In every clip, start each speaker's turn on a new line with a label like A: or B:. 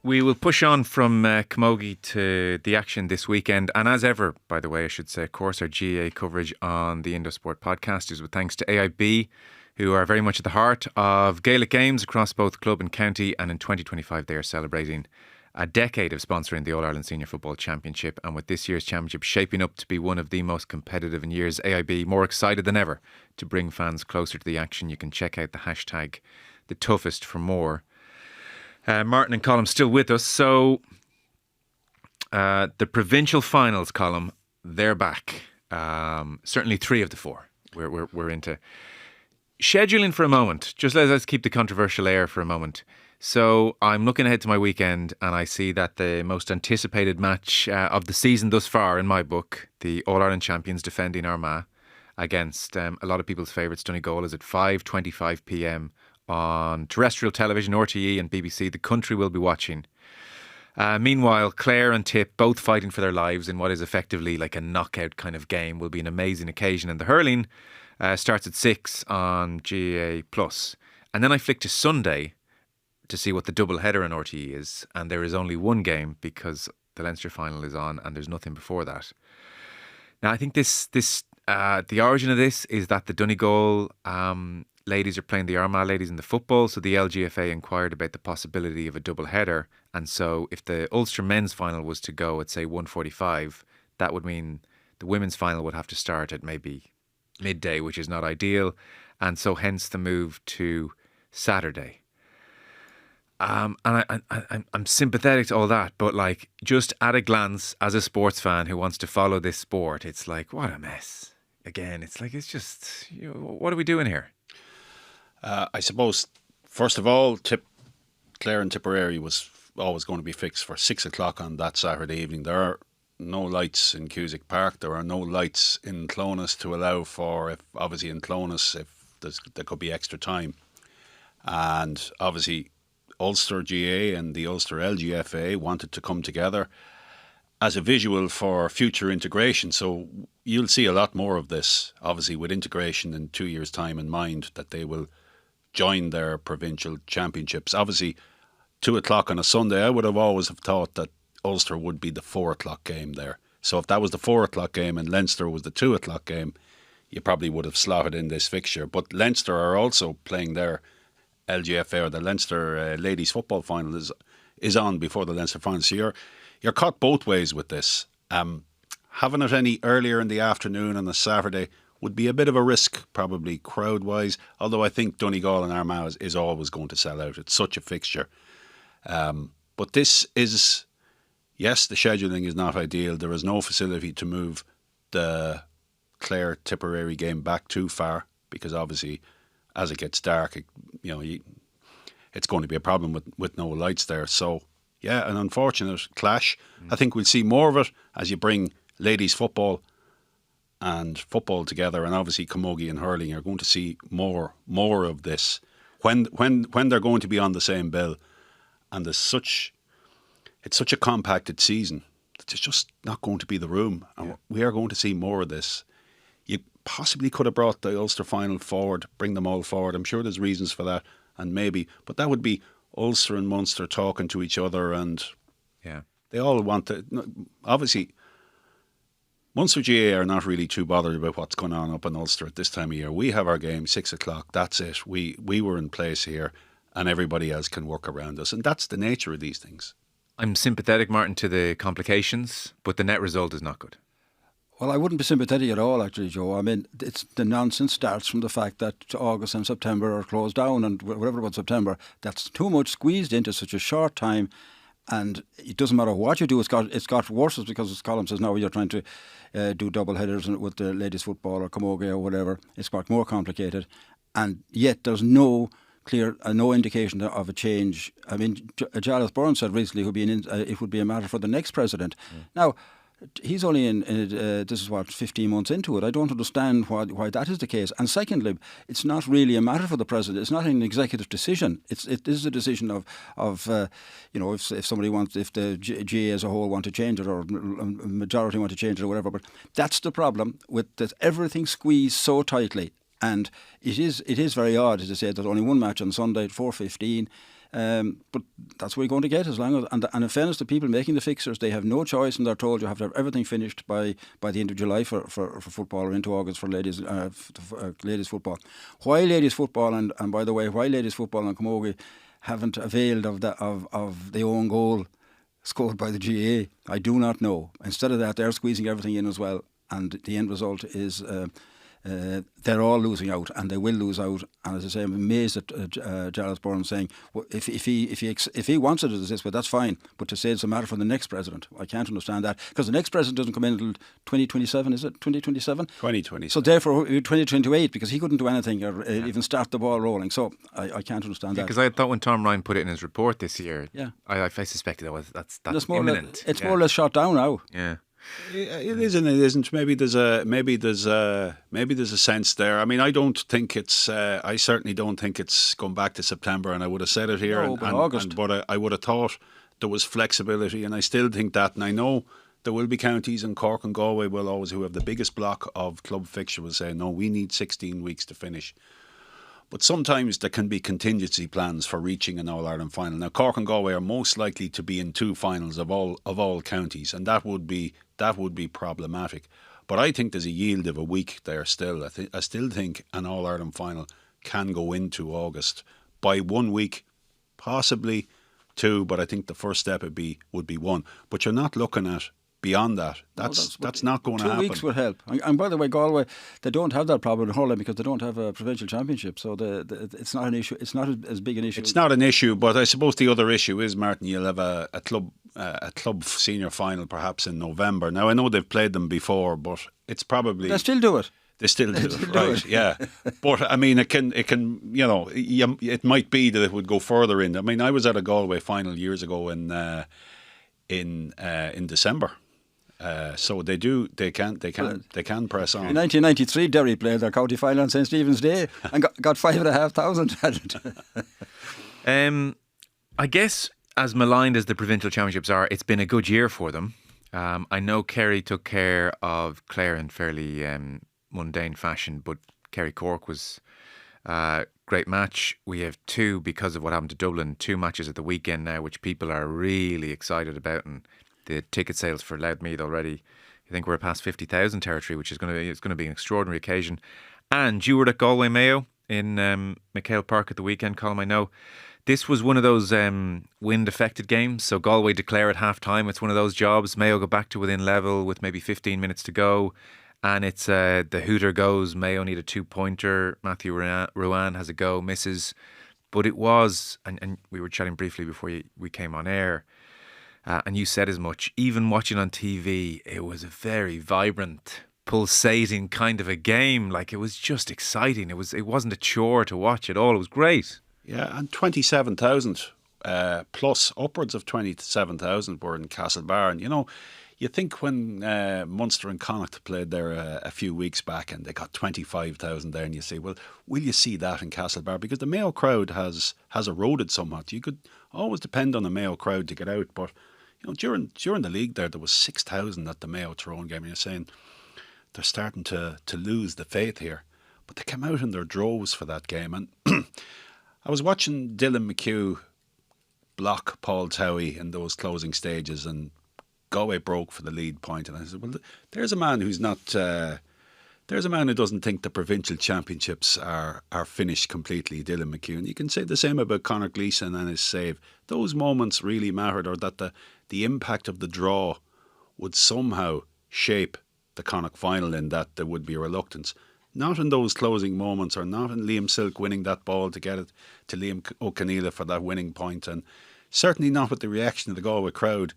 A: We will push on from Camogie to the action this weekend. And as ever, by the way, I should say, of course, our GAA coverage on the Indosport podcast is with thanks to AIB, who are very much at the heart of Gaelic games across both club and county. And in 2025, they are celebrating a decade of sponsoring the All-Ireland Senior Football Championship. And with this year's championship shaping up to be one of the most competitive in years, AIB more excited than ever to bring fans closer to the action. You can check out the hashtag #TheToughest for more. Martin and Colm still with us. So the provincial finals, Colm, they're back. Certainly 3 of the 4 we're into. Scheduling for a moment. Just let's keep the controversial air for a moment. So I'm looking ahead to my weekend and I see that the most anticipated match of the season thus far, in my book, the All-Ireland champions defending Armagh against a lot of people's favourites, Donegal, is at 5:25pm on terrestrial television, RTE and BBC. The country will be watching. Meanwhile, Clare and Tip, both fighting for their lives in what is effectively like a knockout kind of game, will be an amazing occasion. And the hurling starts at 6 on GAA+. And then I flick to Sunday to see what the double header on RTE is. And there is only one game because the Leinster final is on and there's nothing before that. Now, I think the origin of this is that the Donegal ladies are playing the Armagh ladies in the football, so the LGFA inquired about the possibility of a double header. And so if the Ulster men's final was to go at, say, 1:45, that would mean the women's final would have to start at maybe midday, which is not ideal. And so hence the move to Saturday. And I'm sympathetic to all that, but like just at a glance as a sports fan who wants to follow this sport, it's like, what a mess. Again, it's like, it's just, what are we doing here?
B: I suppose, first of all, Clare and Tipperary was always going to be fixed for 6 o'clock on that Saturday evening. There are no lights in Cusack Park. There are no lights in Clones to allow for, if obviously in Clones, if there could be extra time. And obviously Ulster GA and the Ulster LGFA wanted to come together as a visual for future integration. So you'll see a lot more of this, obviously with integration in 2 years' time in mind, that they will join their provincial championships. Obviously, 2 o'clock on a Sunday, I would have always have thought that Ulster would be the 4 o'clock game there. So if that was the 4 o'clock game and Leinster was the 2 o'clock game, you probably would have slotted in this fixture. But Leinster are also playing their LGFA, or the Leinster ladies football final is on before the Leinster final. So you're caught both ways with this. Having it any earlier in the afternoon on a Saturday would be a bit of a risk, probably crowd-wise, although I think Donegal and Armagh is always going to sell out. It's such a fixture. But this is, yes, the scheduling is not ideal. There is no facility to move the Clare-Tipperary game back too far, because obviously as it gets dark, it's going to be a problem with no lights there. So, yeah, an unfortunate clash. I think we'll see more of it as you bring ladies football and football together, and obviously camogie and hurling are going to see more of this when they're going to be on the same bill. And it's such a compacted season that there's just not going to be the room, and we are going to see more of this. You possibly could have brought the Ulster final forward, bring them all forward. I'm sure there's reasons for that, but that would be Ulster and Munster talking to each other, and they all want to. Obviously, Munster GA are not really too bothered about what's going on up in Ulster at this time of year. We have our game 6 o'clock. That's it. We were in place here, and everybody else can work around us, and that's the nature of these things.
A: I'm sympathetic, Martin, to the complications, but the net result is not good.
C: Well, I wouldn't be sympathetic at all, actually, Joe. I mean, the nonsense starts from the fact that August and September are closed down, and whatever about September, that's too much squeezed into such a short time. And it doesn't matter what you do, it's got worse, because as Colm says now, you're trying to do double headers with the ladies football or camogie or whatever. It's got more complicated, and yet there's no clear, no indication of a change. I mean, Giles Byrne said recently it would be a matter for the next president. Now, he's only in this is 15 months into it. I don't understand why that is the case. And secondly, it's not really a matter for the president. It's not an executive decision. It is a decision of if somebody wants, if the GA as a whole want to change it, or a majority want to change it, or whatever. But that's the problem with that, everything squeezed so tightly. And it is very odd, as I said, there's only one match on Sunday at 4:15. But that's what you're going to get as long as. And in fairness to people making the fixtures, they have no choice, and they're told you have to have everything finished by the end of July for football, or into August for ladies ladies football. Why ladies football, and by the way, why ladies football and Camogie haven't availed of the own goal scored by the GAA, I do not know. Instead of that, they're squeezing everything in as well, and the end result is they're all losing out, and they will lose out. And as I say, I'm amazed at Giles Byrne saying, well, if he wants it as this, but that's fine. But to say it's a matter for the next president, I can't understand that, because the next president doesn't come in until 2027. Is it 2027?
B: 2027.
C: So therefore 2028, because he couldn't do anything or even start the ball rolling. So I can't understand that.
A: Because I thought when Tom Ryan put it in his report this year,
C: yeah,
A: I suspected that's
C: more
A: imminent.
C: It's more or less shot down now.
A: Yeah.
B: It is and it isn't. Maybe there's a sense there. I mean, I don't think it's. I certainly don't think it's gone back to September. And I would have said it here.
C: No, but August.
B: But I would have thought there was flexibility, and I still think that. And I know there will be counties, and Cork and Galway will always, who have the biggest block of club fixture, will say, no, we need 16 weeks to finish. But sometimes there can be contingency plans for reaching an All-Ireland final. Now, Cork and Galway are most likely to be in two finals of all counties, and that would be problematic. But I think there's a yield of a week there still. I still think an All-Ireland final can go into August by 1 week, possibly two. But I think the first step would be one. But you're not looking at beyond that. That's not going to happen.
C: 2 weeks would help. And by the way, Galway, they don't have that problem in hurling because they don't have a provincial championship, so it's not an issue. It's not as big an issue.
B: It's not an issue, but I suppose the other issue is, Martin, you'll have a club senior final perhaps in November. Now I know they've played them before, but it's probably
C: they still do it.
B: They still do it, right? Yeah, but I mean, it can, it might be that it would go further in. I mean, I was at a Galway final years ago in December. So they can press on.
C: In 1993, Derry played their county final on St Stephen's Day and got 5,500.
A: I guess as maligned as the provincial championships are, it's been a good year for them. I know Kerry took care of Clare in fairly mundane fashion, but Kerry Cork was a great match. We have two, because of what happened to Dublin, two matches at the weekend now, which people are really excited about, and the ticket sales for Louth-Meath already, I think we're past 50,000 territory, which is going to be an extraordinary occasion. And you were at Galway Mayo in McHale Park at the weekend, Colm. I know this was one of those wind-affected games. So Galway declare at half-time. It's one of those jobs. Mayo go back to within level with maybe 15 minutes to go. And it's the hooter goes. Mayo need a two-pointer. Matthew Ruan has a go, misses. But it was, and we were chatting briefly before we came on air, and you said as much, even watching on TV, it was a very vibrant, pulsating kind of a game. Like, it was just exciting. It wasn't a chore to watch at all. It was great.
B: Yeah, and 27,000 plus, upwards of 27,000 were in Castlebar. And, you think when Munster and Connacht played there a few weeks back and they got 25,000 there, and you say, well, will you see that in Castlebar? Because the Mayo crowd has eroded somewhat. You could always depend on the Mayo crowd to get out, but during the league there was 6,000 at the Mayo Tyrone game, and you're saying they're starting to lose the faith here. But they came out in their droves for that game. And I was watching Dylan McHugh block Paul Towie in those closing stages, and Galway broke for the lead point. And I said, well, there's a man who's not... there's a man who doesn't think the provincial championships are finished completely, Dylan McHugh. And you can say the same about Conor Gleeson and his save. Those moments really mattered, or that the impact of the draw would somehow shape the Connacht final, in that there would be a reluctance. Not in those closing moments, or not in Liam Silk winning that ball to get it to Liam O'Conneilla for that winning point, and certainly not with the reaction of the Galway crowd,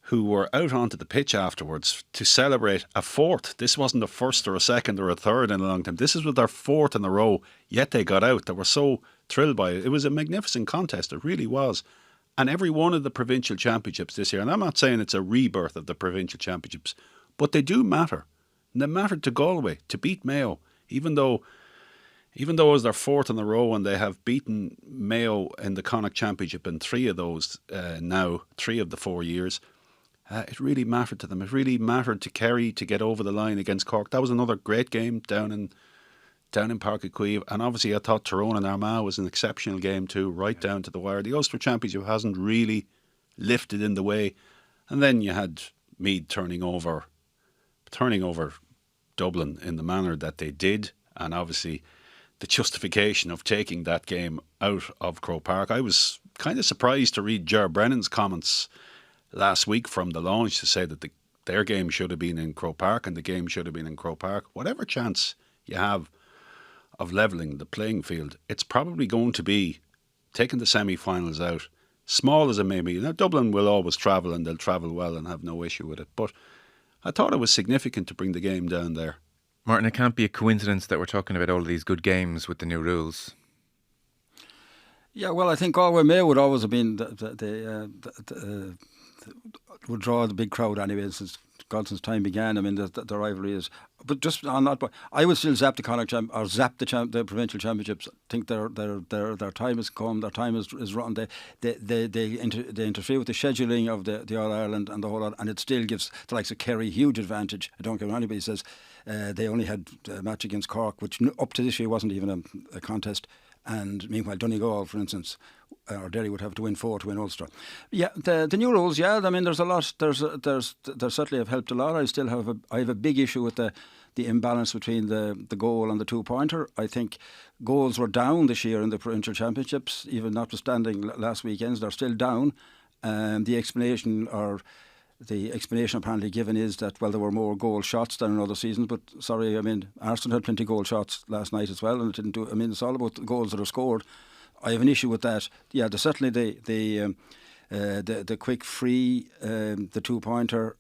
B: who were out onto the pitch afterwards to celebrate a fourth. This wasn't a first or a second or a third in a long time. This was their fourth in a row, yet they got out. They were so thrilled by it. It was a magnificent contest, it really was. And every one of the provincial championships this year, and I'm not saying it's a rebirth of the provincial championships, but they do matter. And they mattered to Galway to beat Mayo, even though it was their fourth in a row, and they have beaten Mayo in the Connacht Championship in three of those now, 3 of the 4 years. It really mattered to them. It really mattered to Kerry to get over the line against Cork. That was another great game down down in Park Cueve, and obviously I thought Tyrone and Armagh was an exceptional game too, right down to the wire. The Ulster Championship hasn't really lifted in the way, and then you had Meath turning over Dublin in the manner that they did, and obviously the justification of taking that game out of Croke Park. I was kind of surprised to read Ger Brennan's comments last week from the launch to say that their game should have been in Croke Park and the game should have been in Croke Park. Whatever chance you have of levelling the playing field, it's probably going to be taking the semi-finals out, small as it may be. Now, Dublin will always travel and they'll travel well and have no issue with it, but I thought it was significant to bring the game down there.
A: Martin, it can't be a coincidence that we're talking about all of these good games with the new rules.
C: Yeah, well, I think Galway May would always have been would draw the big crowd anyway since Godson's time began. I mean, the rivalry is. But just on that, I would still zap the Connacht or zap the provincial championships. I think their time has come. Their time is run. They interfere with the scheduling of the All Ireland and the whole lot, and it still gives the likes of Kerry huge advantage. I don't care what anybody says. They only had a match against Cork, which up to this year wasn't even a contest. And meanwhile, Donegal, for instance, or Derry would have to win 4 to win Ulster. Yeah, the new rules. Yeah, I mean, there's a lot. There's certainly have helped a lot. I have a big issue with the imbalance between the goal and the 2-pointer. I think goals were down this year in the provincial championships, even notwithstanding last weekend's. They're still down. The explanation apparently given is that, well, there were more goal shots than in other seasons, but sorry, I mean, Arsenal had plenty of goal shots last night as well, and it didn't do. I mean, it's all about the goals that are scored. I have an issue with that. Yeah, there's certainly the quick free, the 2-pointer.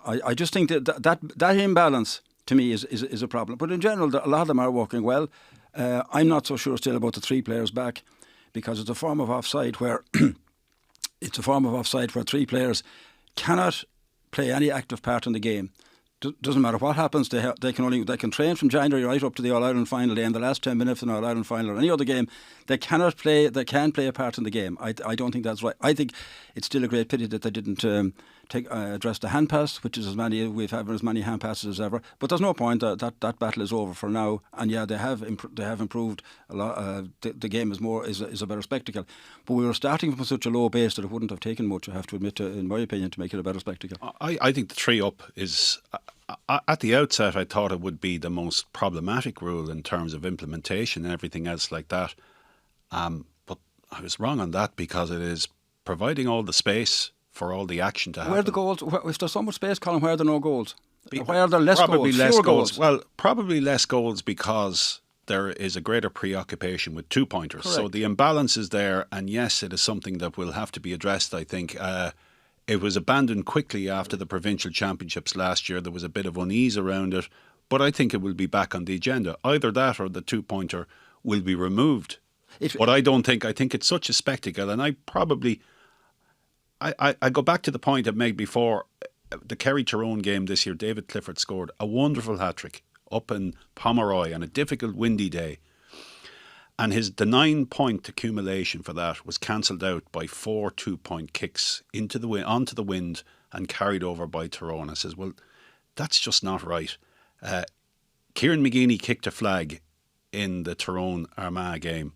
C: I just think that imbalance to me is a problem. But in general, a lot of them are working well. I'm not so sure still about the 3 players back, because it's a form of offside where 3 players cannot play any active part in the game. Doesn't matter what happens. They can train from January right up to the All Ireland final day, and the last 10 minutes in the All Ireland final or any other game, they cannot play. They can play a part in the game. I don't think that's right. I think it's still a great pity that they didn't address the hand pass, which is we've had as many hand passes as ever. But there's no point. That battle is over for now. And yeah, they have improved a lot. The game is a better spectacle. But we were starting from such a low base that it wouldn't have taken much, I have to admit, in my opinion, to make it a better spectacle.
B: I think the 3 up is. At the outset, I thought it would be the most problematic rule in terms of implementation and everything else like that. But I was wrong on that, because it is providing all the space for all the action to happen.
C: Where are the goals? If there's so much space, Colin, where are there no goals? Why are there less
B: probably
C: goals?
B: Less
C: Fewer
B: goals. Well, probably less goals because there is a greater preoccupation with 2-pointers.
C: Correct.
B: So the imbalance is there, and yes, it is something that will have to be addressed, I think. It was abandoned quickly after the provincial championships last year. There was a bit of unease around it, but I think it will be back on the agenda. Either that or the 2-pointer will be removed. But I don't think. I think it's such a spectacle, and I go back to the point I made before. The Kerry-Tyrone game this year, David Clifford scored a wonderful hat-trick up in Pomeroy on a difficult windy day. And the 9-point accumulation for that was cancelled out by 4 2-point kicks onto the wind and carried over by Tyrone. I says, well, that's just not right. Kieran McGeeney kicked a flag in the Tyrone-Armagh game,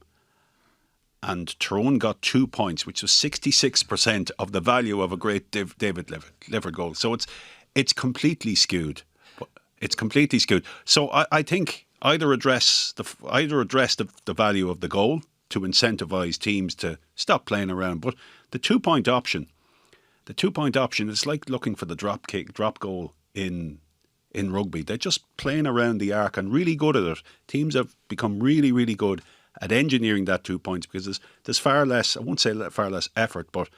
B: and Tyrone got 2 points, which was 66% of the value of a great David Clifford goal. So it's completely skewed. It's completely skewed. So I think either address the value of the goal to incentivise teams to stop playing around. But the 2-point option is like looking for the drop goal in rugby. They're just playing around the arc and really good at it. Teams have become really, really good at engineering that 2 points, because there's far less, I won't say far less effort, but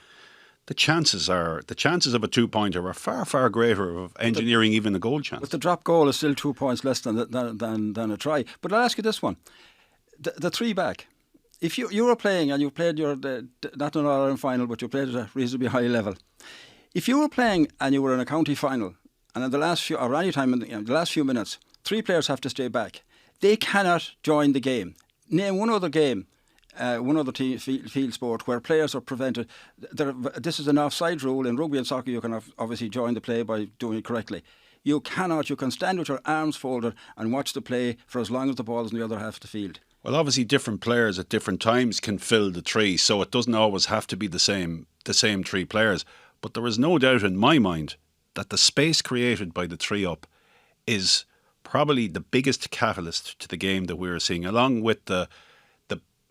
B: the chances of a 2-pointer are far, far greater of engineering even a goal chance.
C: But the drop goal is still 2 points less than a try. But I'll ask you this one. The 3 back. If you were playing and you played not an All-Ireland final, but you played at a reasonably high level. If you were playing and you were in a county final, and in the last few, or any time in the last few minutes, 3 players have to stay back. They cannot join the game. Name one other game, one other field sport where players are prevented. This is an offside rule. In rugby and soccer, you can obviously join the play by doing it correctly. You cannot. You can stand with your arms folded and watch the play for as long as the ball is in the other half of the field.
B: Well, obviously, different players at different times can fill the three, so it doesn't always have to be the same three players. But there is no doubt in my mind that the space created by the three up is probably the biggest catalyst to the game that we're seeing, along with the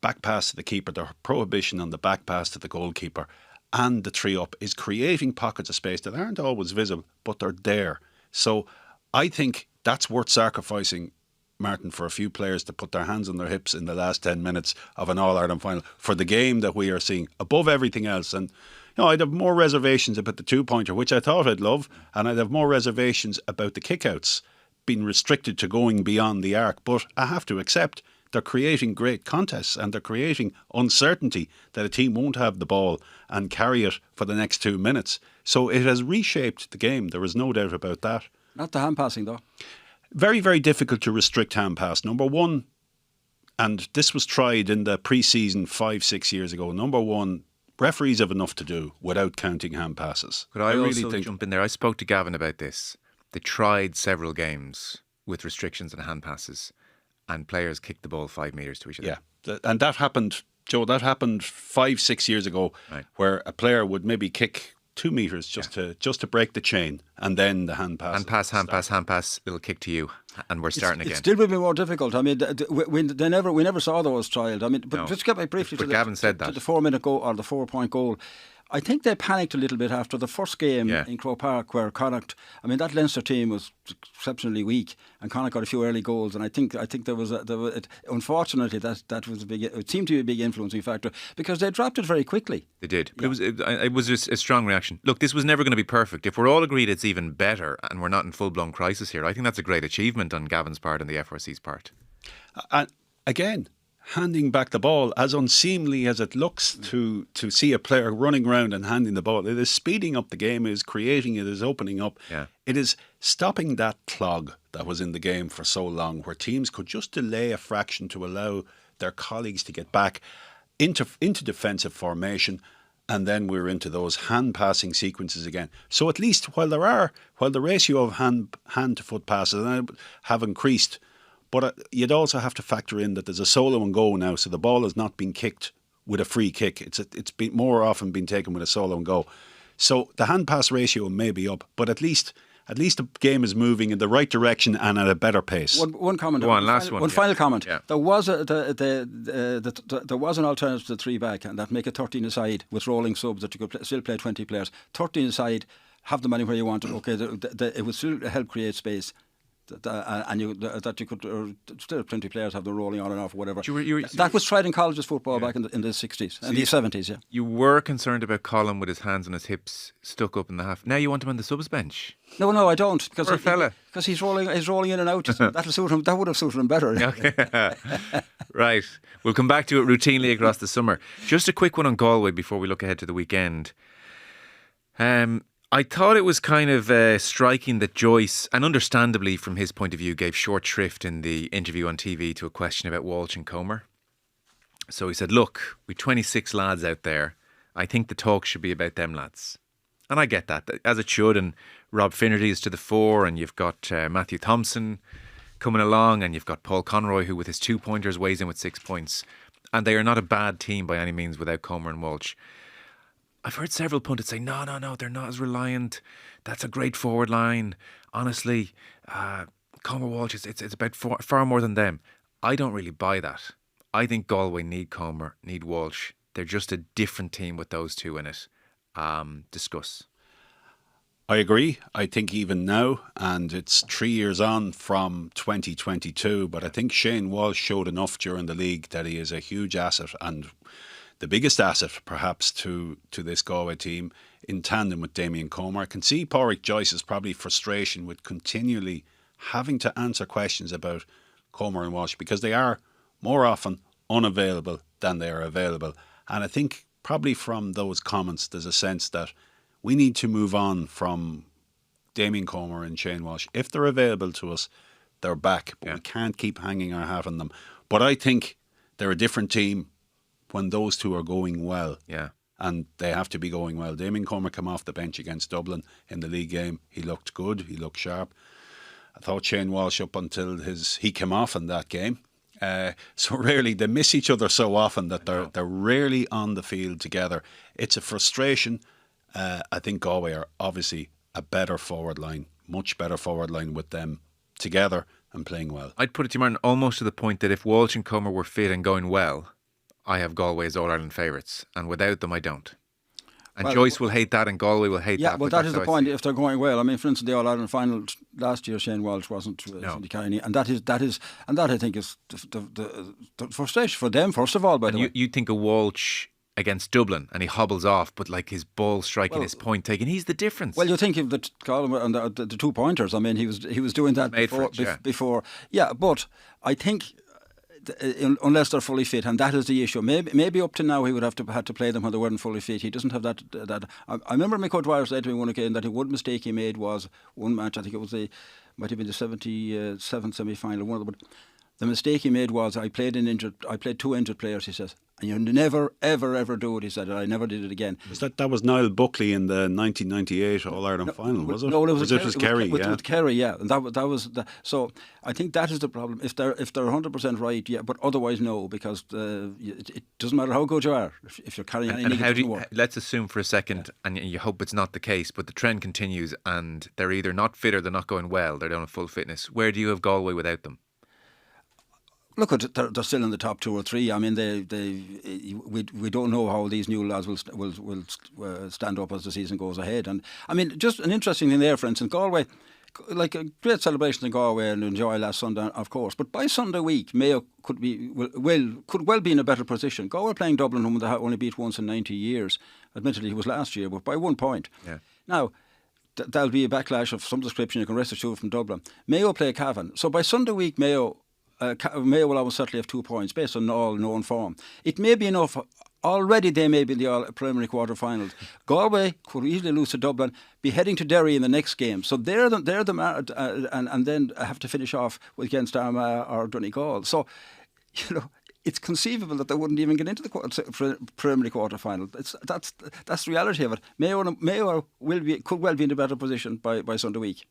B: back pass to the keeper, the prohibition on the back pass to the goalkeeper, and the three up is creating pockets of space that aren't always visible, but they're there. So I think that's worth sacrificing, Martin, for a few players to put their hands on their hips in the last 10 minutes of an All-Ireland final for the game that we are seeing above everything else. And I'd have more reservations about the two-pointer, which I thought I'd love, and I'd have more reservations about the kickouts being restricted to going beyond the arc. But I have to accept they're creating great contests and they're creating uncertainty that a team won't have the ball and carry it for the next 2 minutes. So it has reshaped the game. There is no doubt about that.
C: Not the hand passing, though.
B: Very, very difficult to restrict hand pass. Number one, and this was tried in the pre-season 5-6 years ago. Number one, referees have enough to do without counting hand passes.
A: Could I also jump in there? I spoke to Gavin about this. They tried several games with restrictions on hand passes, and players kicked the ball 5 metres to each other.
B: Yeah, and that happened, Joe. That happened 5-6 years ago, right, where a player would maybe kick 2 metres just to break the chain, and then the hand pass.
A: Hand pass, little kick to you, and we're starting again.
C: It still will be more difficult. I mean, we never saw those trialled. I mean, but just get back briefly to the 4-minute goal or the 4-point goal. I think they panicked a little bit after the first game in Croke Park, where Connacht, I mean, that Leinster team was exceptionally weak, and Connacht got a few early goals, and I think there was unfortunately that was it seemed to be a big influencing factor because they dropped it very quickly.
A: They did. Yeah. It was a strong reaction. Look, this was never going to be perfect. If we're all agreed it's even better, and we're not in full blown crisis here, I think that's a great achievement on Gavin's part and the FRC's part.
B: And again, handing back the ball, as unseemly as it looks to see a player running around and handing the ball, it is speeding up the game, it is creating, it is opening up. Yeah. It is stopping that clog that was in the game for so long, where teams could just delay a fraction to allow their colleagues to get back into defensive formation, and then we're into those hand passing sequences again. So at least while the ratio of hand to foot passes have increased, but you'd also have to factor in that there's a solo and go now, so the ball is not being kicked with a free kick. It's been more often been taken with a solo and go. So the hand pass ratio may be up, but at least the game is moving in the right direction and at a better pace.
C: One comment. Final comment. Yeah. There was there was an alternative to the 3-back, and that make it 13 aside with rolling subs that you could still play 20 players. 13 aside, have the money where you want it. Okay, it would still help create space. And you could still 20 players have them rolling on and off, whatever. That was tried in colleges football back in the 60s and the 70s. Yeah, you
A: were concerned about Colm with his hands on his hips, stuck up in the half. Now you want him on the subs bench?
C: No, I don't, because he's rolling in and out. That'll suit him. That would have suited him better.
A: Okay. Right, we'll come back to it routinely across the summer. Just a quick one on Galway before we look ahead to the weekend. I thought it was kind of striking that Joyce, and understandably from his point of view, gave short shrift in the interview on TV to a question about Walsh and Comer. So he said, look, we've 26 lads out there. I think the talk should be about them lads. And I get that, as it should. And Rob Finnerty is to the fore, and you've got Matthew Thompson coming along, and you've got Paul Conroy, who with his 2-pointers weighs in with 6 points. And they are not a bad team by any means without Comer and Walsh. I've heard several pundits say, no, they're not as reliant. That's a great forward line. Honestly, Comer Walsh, it's about far more than them. I don't really buy that. I think Galway need Comer, need Walsh. They're just a different team with those two in it. Discuss.
B: I agree. I think even now, and it's 3 years on from 2022, but I think Shane Walsh showed enough during the league that he is a huge asset, and the biggest asset perhaps to this Galway team, in tandem with Damien Comer. I can see Pádraig Joyce's probably frustration with continually having to answer questions about Comer and Walsh, because they are more often unavailable than they are available. And I think probably from those comments there's a sense that we need to move on from Damien Comer and Shane Walsh. If they're available to us, they're back, but we can't keep hanging our hat on them. But I think they're a different team when those two are going well.
A: Yeah.
B: and they have to be going well. Damien Cormack came off the bench against Dublin in the league game. He looked good. He looked sharp. I thought Shane Walsh up until he came off in that game. So rarely they miss each other so often that they're rarely on the field together. It's a frustration. I think Galway are obviously a better forward line, much better forward line with them together and playing well.
A: I'd put it to you, Martin, almost to the point that if Walsh and Comer were fit and going well, I have Galway as All-Ireland favourites, and without them I don't. And
C: Well,
A: Joyce will hate that and Galway will hate that.
C: Yeah, but that
A: that's
C: is the
A: how I
C: point.
A: see it.
C: If they're going well, I mean, for instance, the All Ireland final last year, Shane Walsh wasn't
A: No.
C: Carney, and that I think is the frustration for them first of all. By the way,
A: You think of Walsh against Dublin and he hobbles off, but like his ball striking, his point taking, he's the difference.
C: well, you think of the Colm and the 2 pointers. I mean, he was doing that
A: Made for it, yeah.
C: before. Yeah, but I think. Unless they're fully fit, and that is the issue. Maybe up to now he would have to play them when they weren't fully fit. He doesn't have that. I remember Mick Dwyer said to me one occasion that one mistake he made was one match. I think it was might have been the 77 semi-final. One of them. The mistake he made was I played 2 injured players. He says, and you never ever do it. He said, and I never did it again.
B: That was Niall Buckley in the 1998 All Ireland final, was it?
C: No, it was
B: Kerry.
C: With Kerry, yeah, and that was so. I think that is the problem. If they're 100% right, yeah, but otherwise no, because it doesn't matter how good you are if you're carrying any negative more.
A: Let's assume for a second, and you hope it's not the case, but the trend continues, and they're either not fit or they're not going well. They're down at full fitness. Where do you have Galway without them?
C: Look, they're still in the top 2 or 3. I mean, we don't know how these new lads will stand up as the season goes ahead. And I mean, just an interesting thing there, for instance, Galway, like a great celebration in Galway and enjoy last Sunday, of course. But by Sunday week, Mayo could well be in a better position. Galway playing Dublin, whom they only beat once in 90 years. Admittedly, it was last year, but by 1 point.
A: Yeah.
C: Now. There'll be a backlash of some description. You can rest assured from Dublin. Mayo play Cavan. So by Sunday week, Mayo will almost certainly have 2 points based on all known form. It may be enough. Already they may be in the preliminary quarter-finals. Galway could easily lose to Dublin, be heading to Derry in the next game. So they're the and then have to finish off against Armagh or Donegal. So, it's conceivable that they wouldn't even get into the preliminary quarter-final. That's the reality of it. Mayo could well be in a better position by Sunday week.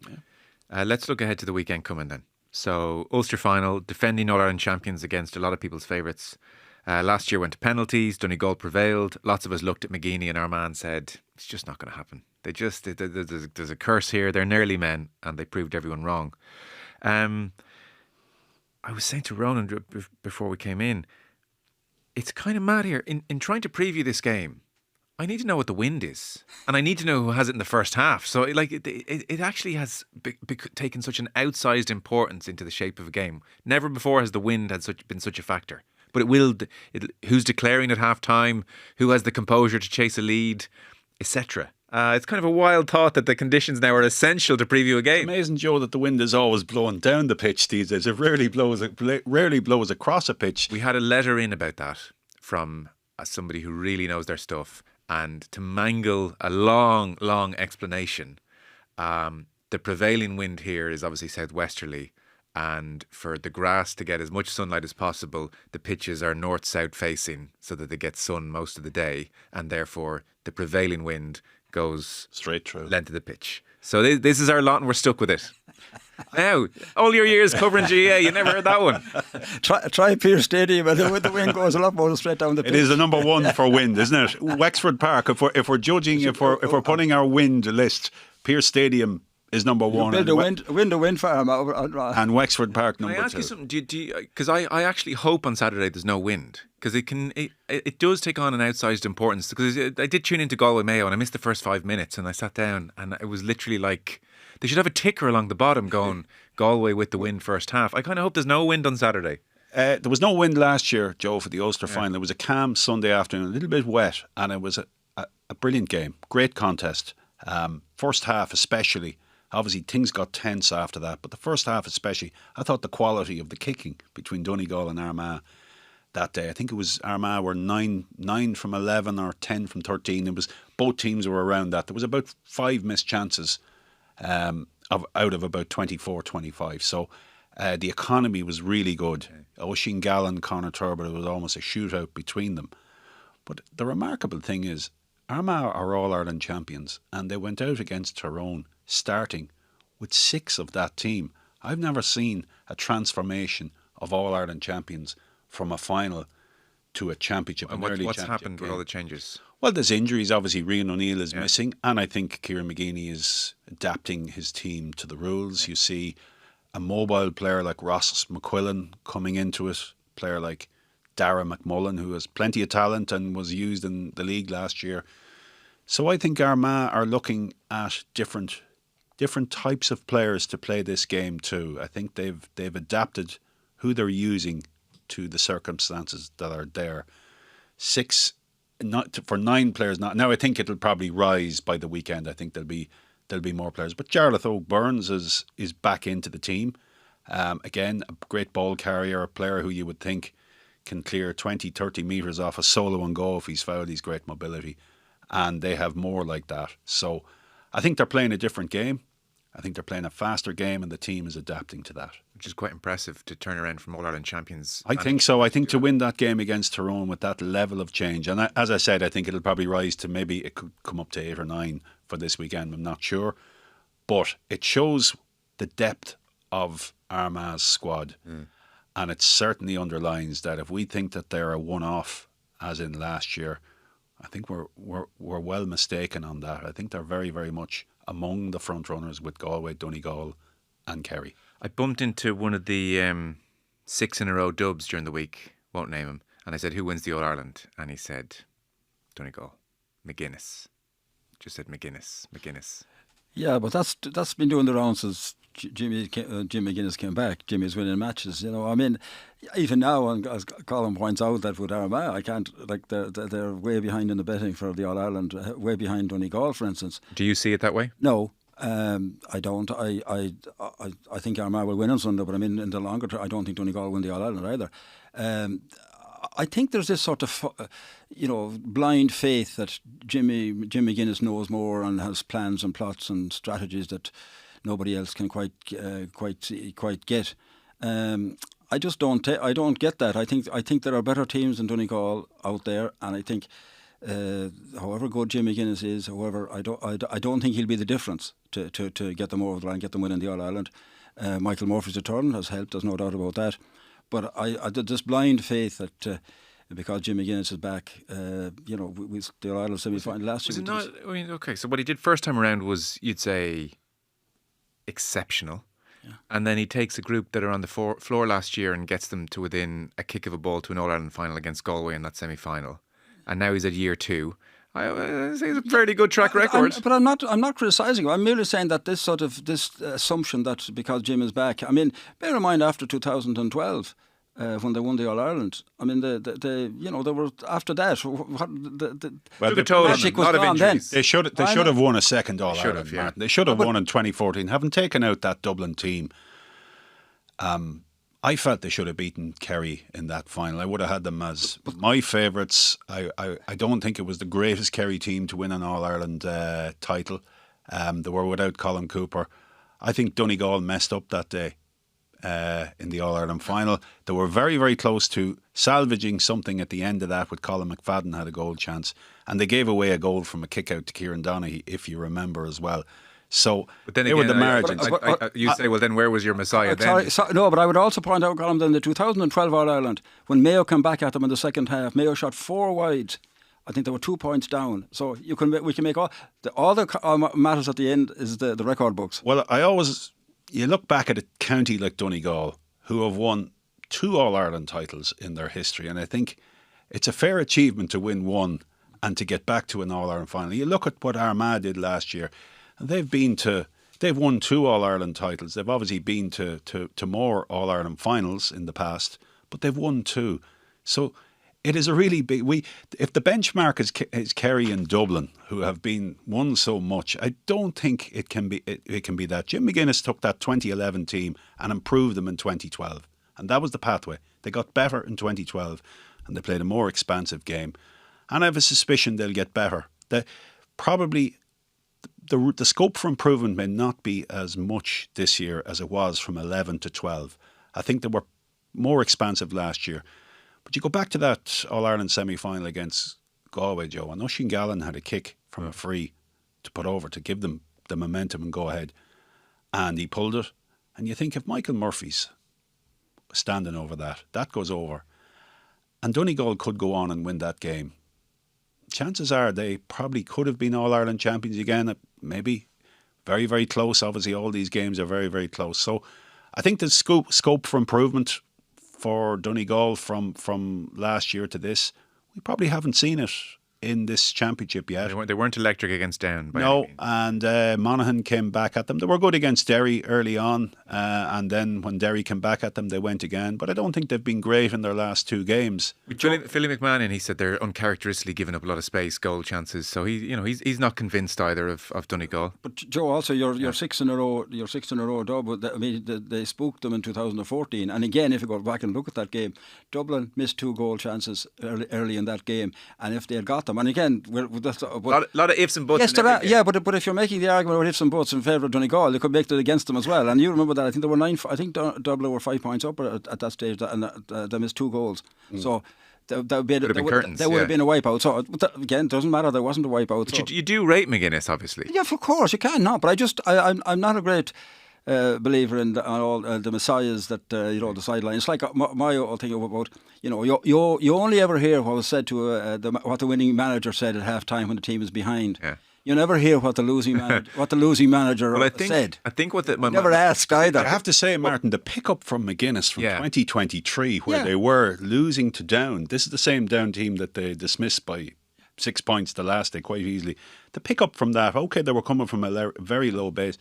A: Yeah. Let's look ahead to the weekend coming then. So, Ulster final, defending All-Ireland champions against a lot of people's favourites. Last year went to penalties, Donegal prevailed. Lots of us looked at McGeeney and Armagh and said, it's just not going to happen. There's a curse here, they're nearly men, and they proved everyone wrong. I was saying to Ronan before we came in, it's kind of mad here. In trying to preview this game, I need to know what the wind is, and I need to know who has it in the first half. So, it actually has taken such an outsized importance into the shape of a game. Never before has the wind been such a factor. But who's declaring at half time, who has the composure to chase a lead, etc. It's kind of a wild thought that the conditions now are essential to preview a game.
B: It's amazing, Joe, that the wind is always blowing down the pitch these days. It rarely blows across a pitch.
A: We had a letter in about that from somebody who really knows their stuff, and to mangle a long explanation, the prevailing wind here is obviously southwesterly, and for the grass to get as much sunlight as possible, the pitches are north-south facing so that they get sun most of the day, and therefore the prevailing wind goes
B: straight through
A: length of the pitch. So this is our lot, and we're stuck with it. Now, all your years covering GA, you never heard that one.
C: Try Pearse Stadium, and the wind goes a lot more straight down the pitch.
B: It is the number 1 for wind, isn't it? Wexford Park. If we're judging, if we're putting our wind list, Pearse Stadium is number 1.
C: Build a wind farm
B: and Wexford Park number 2.
A: Can I ask you something? Because I actually hope on Saturday there's no wind, because it does take on an outsized importance. Because I did tune into Galway Mayo and I missed the first 5 minutes, and I sat down and it was literally like they should have a ticker along the bottom going Galway with the wind first half. I kind of hope there's no wind on Saturday.
B: There was no wind last year, Joe, for the Ulster final. It was a calm Sunday afternoon, a little bit wet, and it was a brilliant game. Great contest. First half especially. Obviously, things got tense after that, but the first half especially, I thought the quality of the kicking between Donegal and Armagh that day, I think it was Armagh were 9 from 11 or 10 from 13. It was both teams were around that. There was about 5 missed chances out of about 24, 25. So the economy was really good. Oisin Gallen, Conor Turber, it was almost a shootout between them. But the remarkable thing is, Armagh are All-Ireland champions, and they went out against Tyrone starting with 6 of that team. I've never seen a transformation of All-Ireland champions from a final to a championship.
A: And what's happened with all the changes?
B: Well, there's injuries. Obviously, Rian O'Neill is missing, and I think Kieran McGeeney is adapting his team to the rules. You see a mobile player like Ross McQuillan coming into it, player like Dara McMullen, who has plenty of talent and was used in the league last year. So I think Armagh are looking at different types of players to play this game too. I think they've adapted who they're using to the circumstances that are there. 6, not for 9 players. Now I think it'll probably rise by the weekend. I think there'll be more players. But Jarlath O'Byrnes is back into the team. Again, a great ball carrier, a player who you would think can clear 20, 30 metres off a solo and go if he's fouled. He's great mobility. And they have more like that. So I think they're playing a different game. I think they're playing a faster game, and the team is adapting to that.
A: Which is quite impressive to turn around from All-Ireland champions.
B: I think so. I think to win that game against Tyrone with that level of change, and as I said, I think it'll probably rise to, maybe it could come up to 8 or 9 for this weekend. I'm not sure. But it shows the depth of Armagh's squad. And it certainly underlines that if we think that they're a one-off, as in last year, I think we're well mistaken on that. I think they're very, very much among the front runners with Galway, Donegal and Kerry.
A: I bumped into one of the 6 in a row dubs during the week, won't name him, and I said, who wins the All-Ireland? And he said, Donegal, McGuinness. Just said McGuinness.
C: Yeah, but that's been doing the rounds since Jim McGuinness came back. Jimmy's winning matches, you know. I mean, even now, and as Colm points out, that with Armagh, I can't, like, they're way behind in the betting for the All-Ireland, way behind Donegal, for instance.
A: Do you see it that way?
C: No, I don't. I think Armagh will win on Sunday, but I mean, in the longer term, I don't think Donegal will win the All-Ireland either. I think there's this sort of, blind faith that Jim McGuinness knows more and has plans and plots and strategies that nobody else can quite get. I just don't. I don't get that. I think there are better teams than Donegal out there, and I think, however good Jim McGuinness is, however, I don't think he'll be the difference to get them over the line, get them winning the All Ireland. Michael Murphy's return has helped. There's no doubt about that. But I did this blind faith that because Jim McGuinness is back, we the All-Ireland semi-final last year.
A: Was it not? I mean, okay. So what he did first time around was, you'd say, exceptional, and then he takes a group that are on the floor last year and gets them to within a kick of a ball to an All-Ireland final against Galway in that semi-final, and now he's at year 2. I say it's a fairly good track record.
C: But I'm not criticising him. I'm merely saying that this assumption that because Jim is back. I mean, bear in mind after 2012. When they won the All Ireland, I mean, they were after that. The magic was gone then.
B: They should have won a second All Ireland. Yeah. They should have won in 2014. Having taken out that Dublin team, I felt they should have beaten Kerry in that final. I would have had them as my favourites. I don't think it was the greatest Kerry team to win an All Ireland title. They were without Colin Cooper. I think Donegal messed up that day. In the All-Ireland final. They were very, very close to salvaging something at the end of that with Colin McFadden had a goal chance, and they gave away a goal from a kick out to Kieran Donaghy, if you remember as well. So
A: but then
B: they
A: again,
B: were the margins.
A: You say, well, then where was your Messiah then?
C: No, but I would also point out, Colm, that in the 2012 All-Ireland, when Mayo came back at them in the second half, Mayo shot 4 wide. I think they were 2 points down. So we can make all the matters at the end is the record books.
B: Well, you look back at a county like Donegal, who have won 2 All-Ireland titles in their history, and I think it's a fair achievement to win one and to get back to an All-Ireland final. You look at what Armagh did last year, and they've won 2 All-Ireland titles. They've obviously been to more All-Ireland finals in the past, but they've won 2. So it is a really big. If the benchmark is Kerry and Dublin, who have won so much, I don't think it can be that. Jim McGuinness took that 2011 team and improved them in 2012, and that was the pathway. They got better in 2012, and they played a more expansive game. And I have a suspicion they'll get better. Probably the scope for improvement may not be as much this year as it was from 11 to 12. I think they were more expansive last year. But you go back to that All-Ireland semi-final against Galway, Joe, and Oisin Gallen had a kick from a free to put over to give them the momentum and go ahead. And he pulled it. And you think if Michael Murphy's standing over that goes over. And Donegal could go on and win that game. Chances are they probably could have been All-Ireland champions again. Maybe very, very close. Obviously, all these games are very, very close. So I think there's scope for improvement for Donegal from last year to this. We probably haven't seen it in this championship yet.
A: They weren't electric against Down.
B: No, and Monaghan came back at them. They were good against Derry early on, and then when Derry came back at them, they went again. But I don't think they've been great in their last two games.
A: Philly McMahon, he said they're uncharacteristically giving up a lot of space, goal chances. So he's not convinced either of Donegal.
C: But Joe, also your 6 in a row, Dublin. I mean, they spooked them in 2014. And again, if you go back and look at that game, Dublin missed 2 goal chances early in that game, and if they had got them, and again, a
A: lot of ifs and buts.
C: Yes, there are. Yeah, but if you're making the argument about ifs and buts in favour of Donegal, they could make it against them as well. And you remember that? I think there were 9. I think Dublin were 5 points up at that stage, and they missed 2 goals. So that would have been a wipeout. So again, it doesn't matter. There wasn't a wipeout.
A: But you do rate McGuinness, obviously.
C: Yeah, of course you can. No, but I'm not a great believer in all the messiahs that the sideline. It's like my whole thing about you only ever hear what was said to what the winning manager said at half time when the team is behind.
A: Yeah.
C: You never hear what the losing manager said.
A: I think what
C: never asked either.
B: I have to say, Martin, the pickup from McGuinness from 2023, where they were losing to Down. This is the same Down team that they dismissed by 6 points the last day quite easily. The pickup from that, okay, they were coming from a very low base.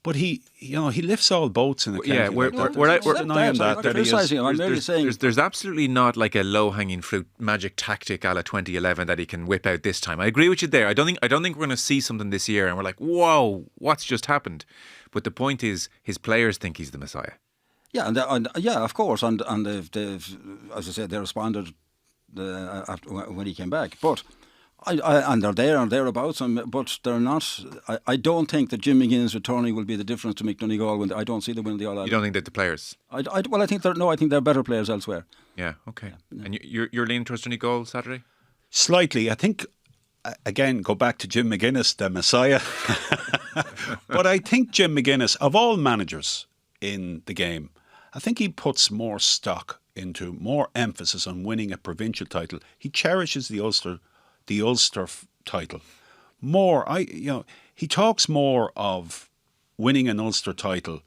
B: But he lifts all boats in the county.
A: Yeah, we're
C: denying that.
A: There's absolutely not like a low-hanging fruit magic tactic a la 2011 that he can whip out this time. I agree with you there. I don't think we're going to see something this year and we're like, whoa, what's just happened? But the point is, his players think he's the Messiah.
C: Yeah, of course, and they've as I said, they responded after when he came back, but. And they're there and thereabouts, but they're not. I don't think that Jim McGuinness returning will be the difference to make Donegal win. I don't see them winning the All-Ireland.
A: You don't think that the players?
C: I think they're better players elsewhere.
A: Yeah, okay. Yeah. And you're leaning towards Donegal Saturday?
B: Slightly. I think, again, go back to Jim McGuinness, the Messiah. But I think Jim McGuinness, of all managers in the game, I think he puts more stock into, more emphasis on winning a provincial title. He cherishes the Ulster title more. He talks more of winning an Ulster title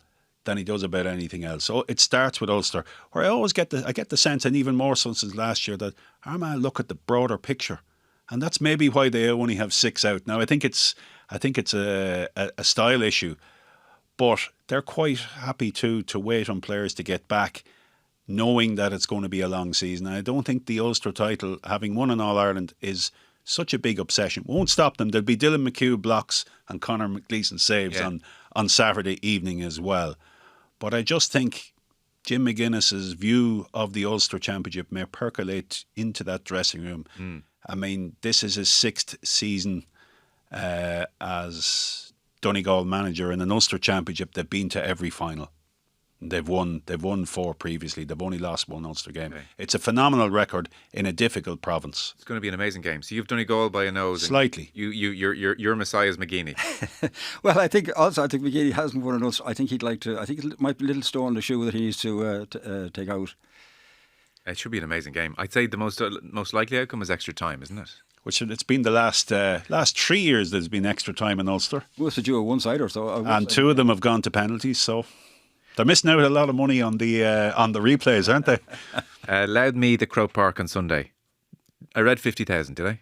B: than he does about anything else. So it starts with Ulster, where I always get the sense, and even more so since last year, that Armagh look at the broader picture, and that's maybe why they only have 6 out now. I think it's a style issue, but they're quite happy to wait on players to get back, knowing that it's going to be a long season. I don't think the Ulster title, having won an All-Ireland, is such a big obsession. Won't stop them. There'll be Dylan McHugh blocks and Conor McGleeson saves on Saturday evening as well. But I just think Jim McGuinness's view of the Ulster Championship may percolate into that dressing room. I mean, this is his 6th season as Donegal manager in an Ulster Championship. They've been to every final. They've won 4 previously. They've only lost 1 Ulster game. Okay. It's a phenomenal record in a difficult province.
A: It's going to be an amazing game. So you've Donegal by a nose.
B: Slightly.
A: Your Messiah's McGeeney.
C: Well, I think McGeeney hasn't won an Ulster. I think he'd like to. I think it might be a little stone in the shoe that he needs to take out.
A: It should be an amazing game. I'd say the most likely outcome is extra time, isn't it?
B: Which it's been the last 3 years. There's been extra time in Ulster.
C: Most of you are one-sider, so.
B: And 2 of them have gone to penalties. So. They're missing out a lot of money on the replays, aren't they?
A: Louth-Meath at Croke Park on Sunday. I read 50,000, did I?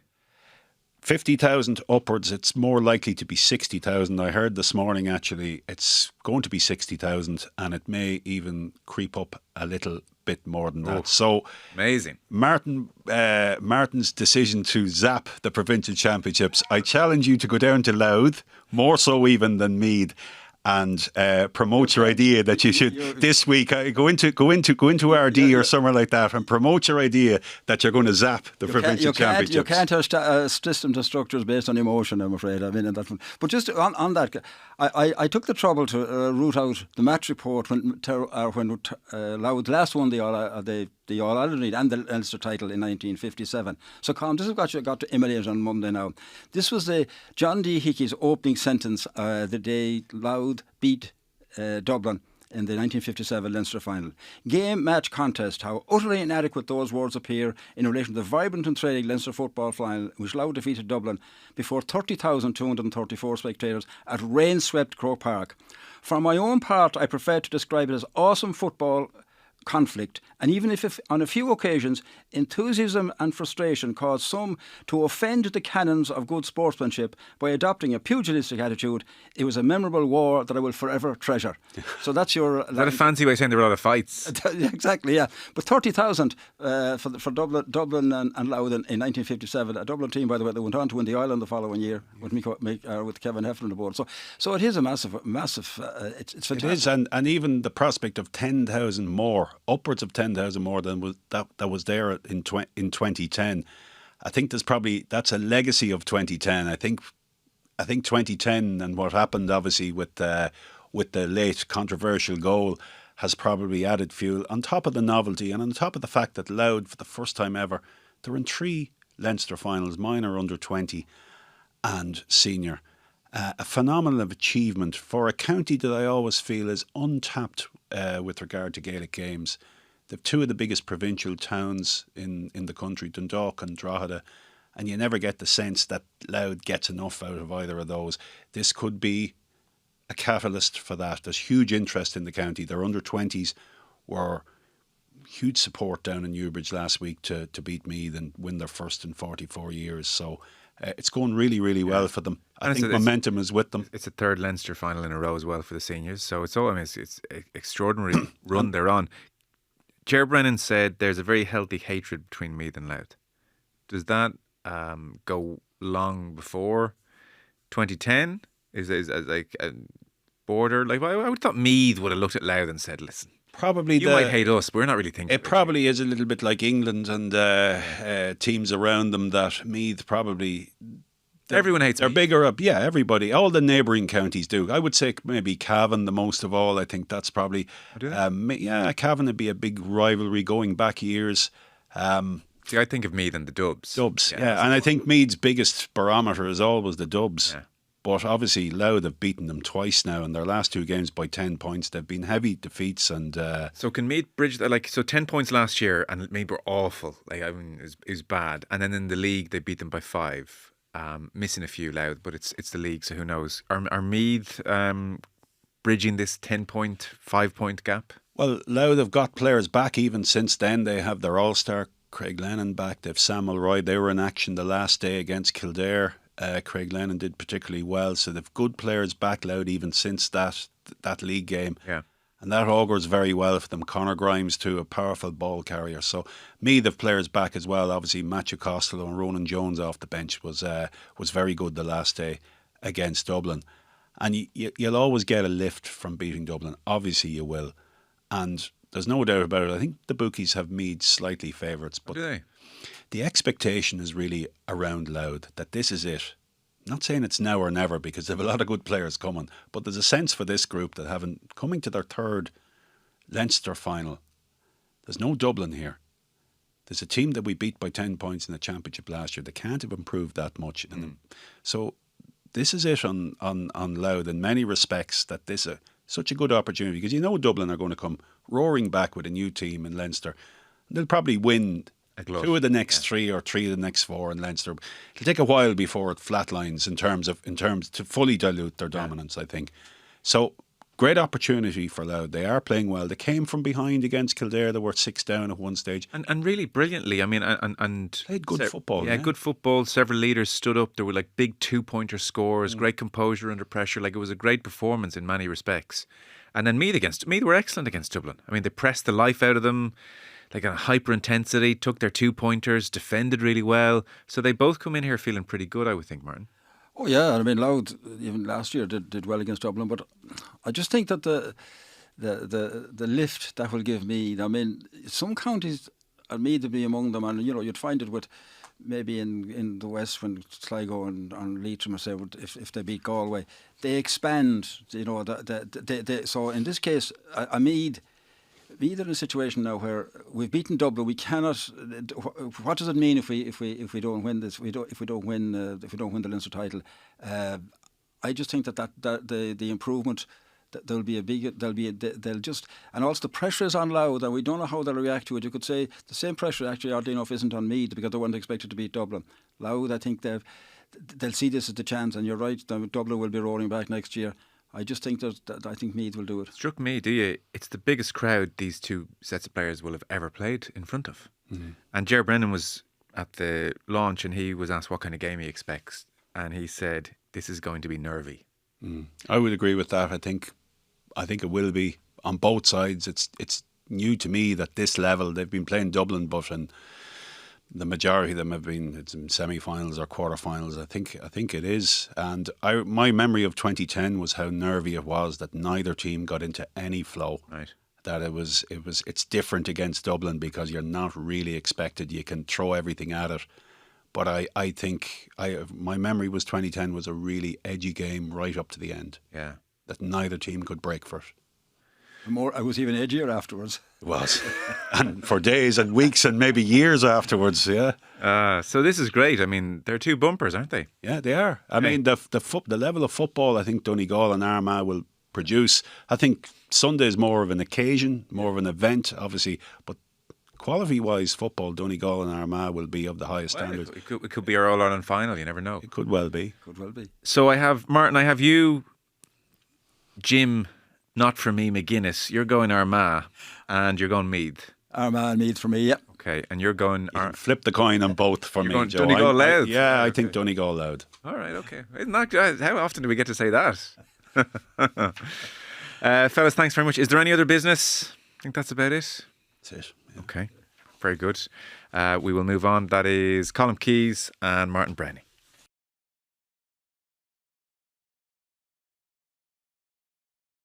B: 50,000 upwards. It's more likely to be 60,000. I heard this morning, actually, it's going to be 60,000, and it may even creep up a little bit more than that. So
A: amazing.
B: Martin's decision to zap the provincial championships. I challenge you to go down to Louth, more so even than Meath, and promote your idea that you should this week go into RD or somewhere like that and promote your idea that you're going to zap the provincial championships.
C: You can't have systems and structures based on emotion, I'm afraid. I mean, in that one. But just on that, I took the trouble to root out the match report when Louth last won the the All-Ireland and the Leinster title in 1957. So, Colm, this has got to emulate on Monday now. This was John D. Hickey's opening sentence the day Louth beat Dublin in the 1957 Leinster final. Game, match, contest. How utterly inadequate those words appear in relation to the vibrant and thrilling Leinster football final, which Louth defeated Dublin before 30,234 spectators at rain-swept Croke Park. For my own part, I prefer to describe it as awesome football conflict, and even if on a few occasions enthusiasm and frustration caused some to offend the canons of good sportsmanship by adopting a pugilistic attitude, it was a memorable war that I will forever treasure. So that's your...
A: Is that a fancy way of saying there were a lot of fights?
C: Exactly, yeah. But 30,000 for Dublin and Louth in 1957. A Dublin team, by the way, that went on to win the Ireland the following year with Kevin Heffernan on the board. So it is a massive. It's fantastic.
B: It is, and even the prospect of 10,000 more, upwards of 10,000 more than that was there in 2010. I think that's a legacy of 2010. I think 2010 and what happened obviously with the late controversial goal has probably added fuel on top of the novelty and on top of the fact that Louth, for the first time ever, they're in 3 Leinster finals, minor, under 20 and senior. A phenomenal achievement for a county that I always feel is untapped with regard to Gaelic games. They've 2 of the biggest provincial towns in the country, Dundalk and Drogheda, and you never get the sense that Louth gets enough out of either of those. This could be a catalyst for that. There's huge interest in the county. Their under-20s were huge support down in Newbridge last week to beat Meath and win their first in 44 years. So it's going really, really well for them. I think momentum is with them.
A: It's a 3rd Leinster final in a row as well for the seniors. So it's extraordinary run they're on. Ger Brennan said there's a very healthy hatred between Meath and Louth. Does that go long before 2010? Is like a border? Like I would have thought Meath would have looked at Louth and said, "Listen,
B: probably
A: you might hate us, but we're not really thinking."
B: It probably is a little bit like England and teams around them that Meath probably.
A: Everyone hates.
B: They're bigger up, yeah. Everybody, all the neighbouring counties do. I would say maybe Cavan the most of all. I think that's probably. Cavan would be a big rivalry going back years.
A: See, I think of Meath and the Dubs.
B: Yeah, and I think Meath's biggest barometer is always the Dubs.
A: Yeah.
B: But obviously, Louth have beaten them twice now in their last 2 games by 10 points. They've been heavy defeats, and
A: so can Meath bridge that? Like, so 10 points last year, and Meath were awful. Like, I mean, it was bad. And then in the league, they beat them by 5. Missing a few Louth, but it's the league, so who knows? Are Meath bridging this 10-point, 5-point gap?
B: Well, Louth have got players back even since then. They have their all-star Craig Lennon back. They have Sam Mulroy. They were in action the last day against Kildare. Craig Lennon did particularly well, so they've good players back Louth even since that league game. Yeah. And that augurs very well for them. Conor Grimes too, a powerful ball carrier. So Meath have players back as well. Obviously Matthew Costello and Ronan Jones off the bench was very good the last day against Dublin. And you'll always get a lift from beating Dublin. Obviously you will. And there's no doubt about it. I think the bookies have Meath slightly favourites. But
A: do they?
B: The expectation is really around Louth that this is it. I'm not saying it's now or never because they have a lot of good players coming, but there's a sense for this group that coming to their 3rd Leinster final. There's no Dublin here. There's a team that we beat by 10 points in the championship last year. They can't have improved that much. So this is it on Louth in many respects, that this is such a good opportunity because Dublin are going to come roaring back with a new team in Leinster. They'll probably win 2 of the next 3 or 3 of the next 4 in Leinster. It'll take a while before it flatlines in terms to fully dilute their dominance, I think. So great opportunity for Louth. They are playing well. They came from behind against Kildare. They were 6 down at one stage.
A: And really brilliantly. I mean, and
B: played good football.
A: Yeah, good football. Several leaders stood up. There were like big 2-pointer scores, great composure under pressure. Like, it was a great performance in many respects. And then Meath were excellent against Dublin. I mean, they pressed the life out of them. Like a hyper intensity, took their 2-pointers, defended really well. So they both come in here feeling pretty good, I would think, Martin.
C: Oh yeah, I mean Louth even last year did well against Dublin, but I just think that the lift that will give Meath. I mean, some counties, and Meath would be among them, and you'd find it with maybe in the west when Sligo and Leitrim, say, if they beat Galway, they expand. So in this case, a Meath Meath are in a situation now where we've beaten Dublin. We cannot. What does it mean if we don't win this? If we don't win the Leinster title? I just think that the improvement. There'll be a big. They'll just, and also the pressure is on Louth, and we don't know how they'll react to it. You could say the same pressure actually, oddly enough, isn't on Meath because they weren't expected to beat Dublin. Louth, I think they'll see this as the chance, and you're right. Dublin will be roaring back next year. I just think that I think Meath will do it.
A: Struck me, do you? It's the biggest crowd these two sets of players will have ever played in front of. Mm-hmm. And Ger Brennan was at the launch, and he was asked what kind of game he expects, and he said, "This is going to be nervy."
B: I would agree with that. I think it will be on both sides. It's new to me that this level they've been playing Dublin, but and the majority of them have been in semi-finals or quarter-finals. I think it is. And my memory of 2010 was how nervy it was that neither team got into any flow.
A: Right.
B: That it's different against Dublin because you're not really expected. You can throw everything at it. But I think my memory was 2010 was a really edgy game right up to the end.
A: Yeah.
B: That neither team could break for it.
C: I was even edgier afterwards.
B: It was. And for days and weeks and maybe years afterwards, yeah.
A: So this is great. I mean, they're two bumpers, aren't they?
B: Yeah, they are. I mean, the level of football I think Donegal and Armagh will produce. I think Sunday is more of an occasion, more of an event, obviously. But quality-wise, football, Donegal and Armagh will be of the highest standard.
A: It could be our All-Ireland final, you never know.
B: It could well be.
A: So I have, Martin, I have you, Jim, not for me, McGuinness. You're going Armagh and you're going Meath.
C: Armagh and Meath for me, yeah.
A: Okay, and you're going...
B: Flip the coin on both for me,
A: going
B: Joe.
A: Donegal Louth?
B: I think Donegal Louth.
A: All right, okay. Isn't that, how often do we get to say that? Fellas, thanks very much. Is there any other business? I think that's about it.
B: That's it. Yeah.
A: Okay, very good. We will move on. That is Colm Keys and Martin Breheny.